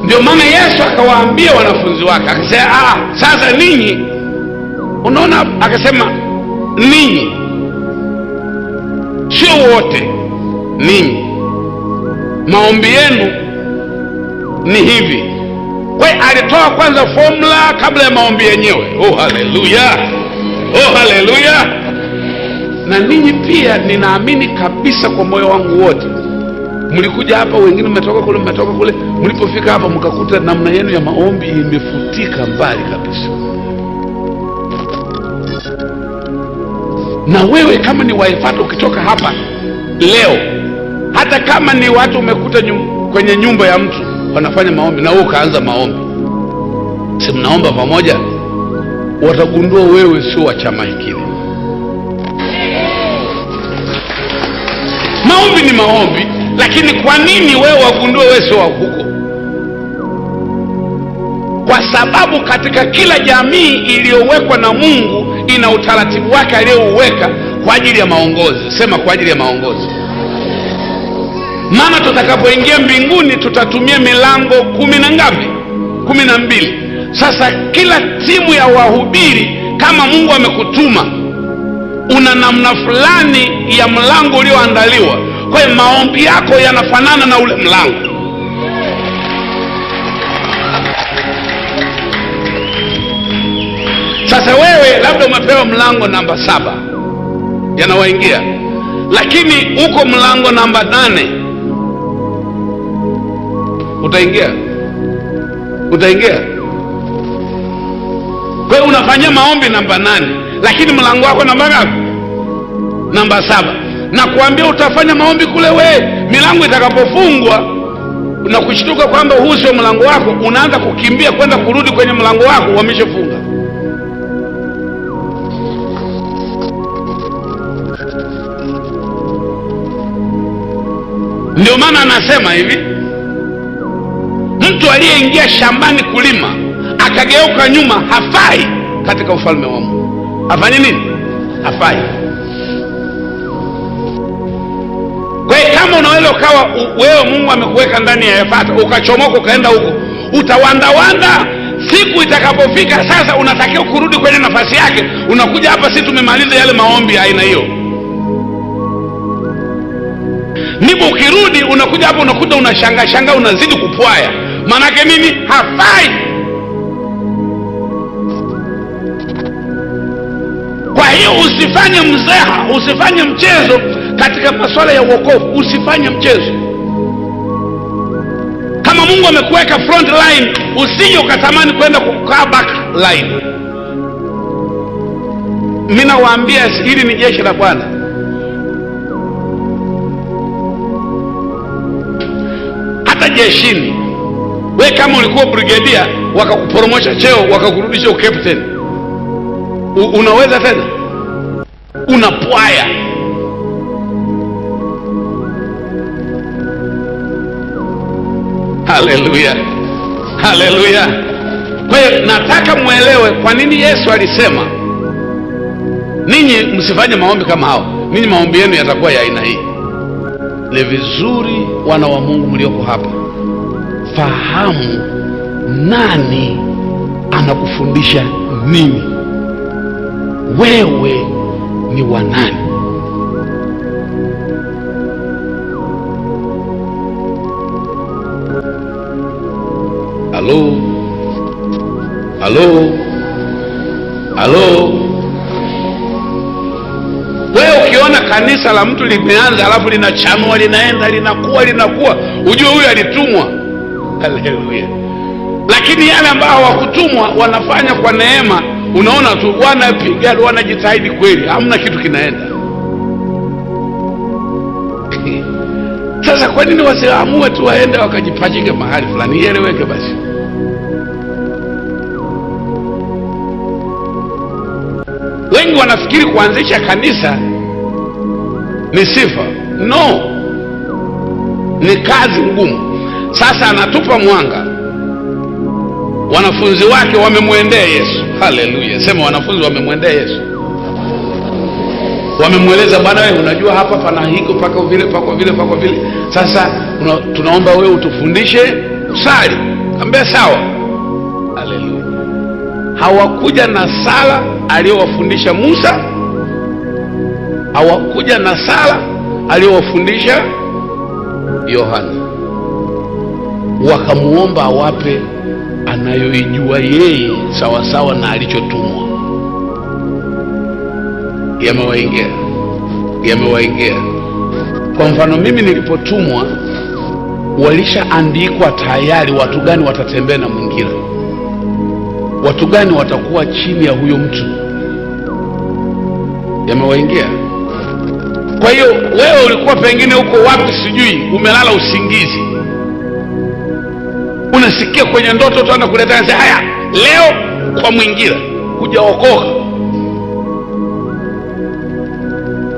Ndio maana Yesu akawaambia wanafunzi wake, akasema sasa ninyi, unaona, akasema ninyi, sio wote, ninyi maombi yenu ni hivi. Kwa hiyo alitoa kwanza formula kabla ya maombi yenyewe. Oh haleluya, oh haleluya. Na ninyi pia ninaamini kabisa kwa moyo wangu wote, mlikuja hapa, wengine mmetoka kule, mlipofika hapa mkakuta namna yenu ya maombi imefutika mbali kabisa. Na wewe kama ni Waifata, ukitoka hapa leo, hata kama ni watu umekuta kwenye nyumba ya mtu wanafanya maombi, na wewe ukaanza maombi, si mnaomba pamoja, watagundua wewe sio wa chama hiki. Maombi ni maombi, lakini kwa nini wewe wagundue wewe sio wa huko? Kwa sababu katika kila jamii iliyowekwa na Mungu ina utaratibu wake aliyouweka kwa ajili ya maongozi. Sema kwa ajili ya maongozi. Maana tutakapoingia mbinguni tutatumia milango 10 na ngapi? 12. Sasa kila timu ya wahubiri, kama Mungu amekutuma, una namna fulani ya mlango ulioandaliwa. Kwa hiyo maombi yako yanafanana na ule mlango. Sasa wewe labda umepewa mlango namba 7 yanawaingia, lakini uko mlango namba 8, utaingia? Kwa hiyo unafanya maombi namba 8, lakini mlango wako namba ngapi? Namba 7. Na kuambia utafanya maombi kule, milango itakapofungwa na kushtuka kwamba huu sio mlango wako, unaanza kukimbia kwenda kurudi kwenye mlango wako wameshafunga. Ndio maana anasema hivi, mtu aliyeingia shambani kulima akageuka nyuma hafai katika ufalme wa Mungu. Afanye nini? Hafai. Kwa hiyo kama unaweza ukawa wewe Mungu amekuweka ndani ya Efata, ukachomoka ukaenda huko, utawandawanda. Siku itakapofika sasa unatakiwa kurudi kwenye nafasi yake, unakuja hapa, si tumemaliza yale maombi aina hiyo. Ndipo ukirudi unakuja hapa, unakuta unashanga unazidi kupwaya. Manake nini? Hafai. Kwa hiyo usifanye mzaha, usifanye mchezo katika masuala ya wokovu. Usifanye mchezo. Kama Mungu amekuweka front line, usije ukatamani kwenda kukaa back line. Mimi nawaambia hili ni jeshi la Bwana. Hata jeshini, wewe kama ulikuwa brigadia wakakuporomosha cheo wakakurudisha ukapteni, unaweza tena? Unapwaya. Haleluya, haleluya. Kwa hiyo nataka muelewe kwa nini Yesu alisema ninyi msifanye maombi kama hao. Ninyi maombi yenu yatakuwa ya aina hii. Ni vizuri wana wa Mungu mlioko hapa, fahamu nani anakufundisha nini. Wewe ni wa nani? Halo, halo, halo. Wewe ukiona kanisa la mtu limeanza alafu linachanua, linaenda, linakuwa, ujue huyu alitumwa. Haleluya. Lakini yale ambao hawakutumwa wanafanya kwa neema, unaona tu wanapiga, wanajitahidi kweli, hamna kitu kinaenda. Sasa kwa nini wasiamue tu waende wakajipachike mahali fulani, ieleweke basi? Wengi wanafikiri kuanzisha kanisa ni sifa. No, ni kazi ngumu. Sasa anatupa mwanga, wanafunzi wake wamemwendea Yesu. Haleluya. Sema wanafunzi wamemwendea Yesu. Wamemweleza, bwana wewe unajua hapa pana hiko paka vile paka vile paka vile, sasa tunaomba wewe utufundishe kusali. Ambia sawa. Haleluya. Hawakuja na sala aliyowafundisha Musa, hawakuja na sala aliyowafundisha Yohana. Wakamuomba awape anayoijua yeye sawa sawa na alichotumwa. Yamewaingia. Kwa mfano, mimi nilipotumwa walishaandikwa tayari watu gani watatembea na mwingine, watu gani watakuwa chini ya huyo mtu. Yamewaingia. Kwa hiyo wewe ulikuwa pengine uko wapi sijui, umelala usingizi, unasikia kwenye ndoto tu anakuletea sasa, haya leo kwa mwingine, hujaokoka.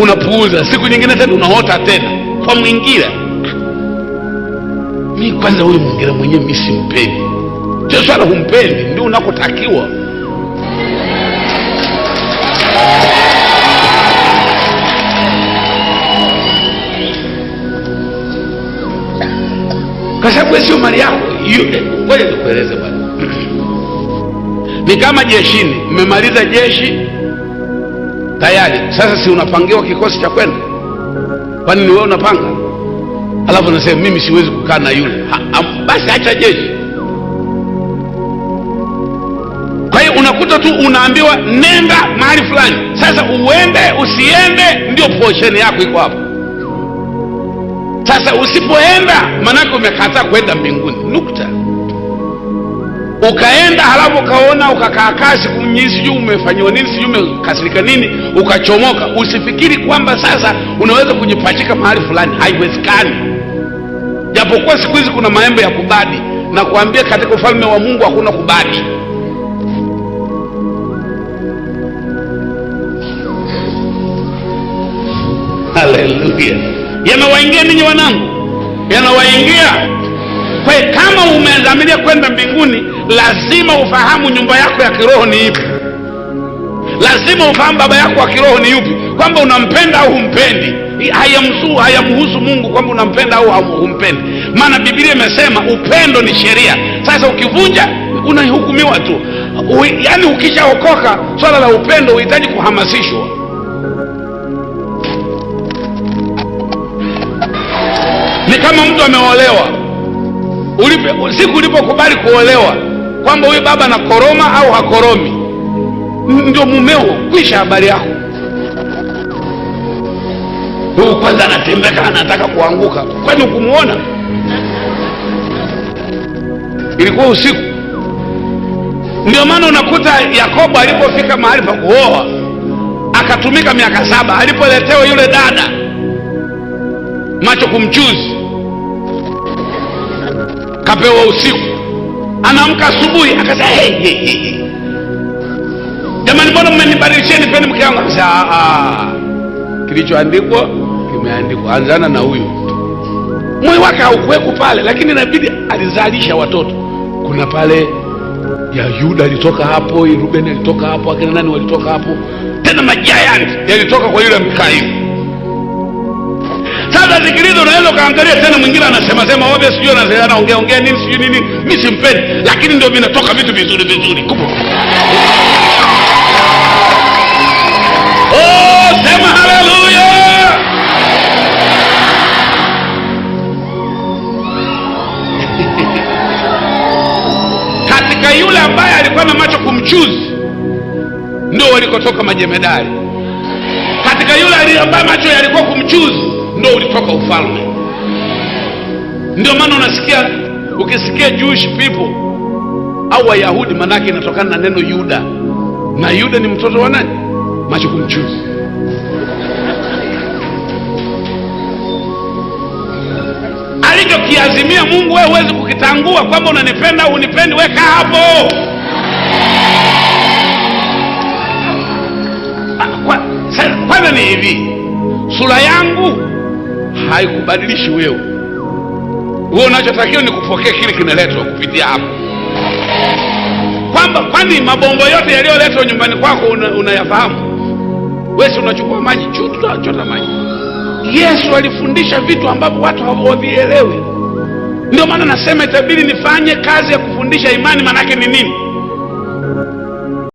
Unapuuza, siku nyingine tena unaota tena kwa mwingine. Mimi kwanza huyu mwingine mwenyewe mimi simpendi. Sio swala humpendi, ndio unakotakiwa. Kwa sababu sio mali yako. Ngoja nikueleze bwana. Ni kama jeshini, mmemaliza jeshi tayari, sasa si unapangiwa kikosi cha kwenda? Kwani ni wewe unapanga? Alafu unasema mimi siwezi kukaa na yule. Basi acha jeshi. Kwa hiyo unakuta tu unaambiwa nenda mahali fulani. Sasa uende usiende ndio portion yako iko hapo. Sasa usipoenda manake umekataa kwenda mbinguni. Nukta. Ukaenda halafu ukaona ukakaa siku nyingi sijui umefanywa nini sijui umekasirika nini ukachomoka, usifikiri kwamba sasa unaweza kujipachika mahali fulani. Haiwezekani. Japokuwa siku hizi kuna maembe ya kubadi, na kuambia katika ufalme wa Mungu hakuna kubadi. Haleluya. Yamewaingia ninyi wanangu, yanawaingia. Kwa hiyo kama umedhamiria kwenda mbinguni, lazima ufahamu nyumba yako ya kiroho ni ipi. Lazima ufahamu baba yako wa kiroho ni yupi, kwamba unampenda au humpendi. Hayamhusu Mungu kwamba unampenda au humpendi, maana Biblia imesema upendo ni sheria. Sasa ukivunja unahukumiwa tu. Yaani ukishaokoka, swala la upendo unahitaji kuhamasishwa. Ni kama mtu ameolewa, siku ulipokubali kuolewa kwamba huyu baba na koroma au hakoromi, ndio mumeo, kwisha habari yako. Huyu kwanza anatembeka anataka kuanguka, kwani ukumuona? Ilikuwa usiku. Ndio maana unakuta Yakobo alipofika mahali pa kuoa akatumika miaka 7, alipoletewa yule dada macho kumchuzi kapewa usiku, anaamka asubuhi akasema hey. Jamani, mbona mmenibadilisheni peni mke wangu? Akasema kilichoandikwa kimeandikwa, anzana na huyu. Moyo wake haukuweko pale, lakini inabidi alizalisha watoto. Kuna pale ya Yuda alitoka hapo, Ruben alitoka hapo, akina nani walitoka hapo, tena majiant yalitoka kwa yule Mikaeli. Sasa sikiliza, unaweza kaangalia tena mwingine anasema wewe sijui anaongea nini sijui nini, mimi simpendi, lakini ndio vinatoka vitu vizuri. Oh, sema haleluya. Katika yule ambaye alikuwa na macho kumchuzi ndio walikotoka majemedari. Katika yule ambaye macho yalikuwa kumchuzi ndio ulitoka ufalme. Ndio maana ukisikia Jewish people au Wayahudi, manake inatokana na neno Yuda, na Yuda ni mtoto wa nani? Macho kumchuzi. Alichokiazimia Mungu wewe huwezi kukitangua, kwamba unanipenda au unipendi, weka hapo. Kwanza ni hivi, sura yangu haikubadilishi wewe. Wewe unachotakiwa ni kupokea kile kinaletwa kupitia hapo. Kwani mabombo yote yaliyoletwa nyumbani kwako unayafahamu? Wewe unachukua maji, chota maji. Yesu alifundisha vitu ambavyo watu hawavielewi. Ndio maana nasema itabidi nifanye kazi ya kufundisha imani. Maana yake ni nini?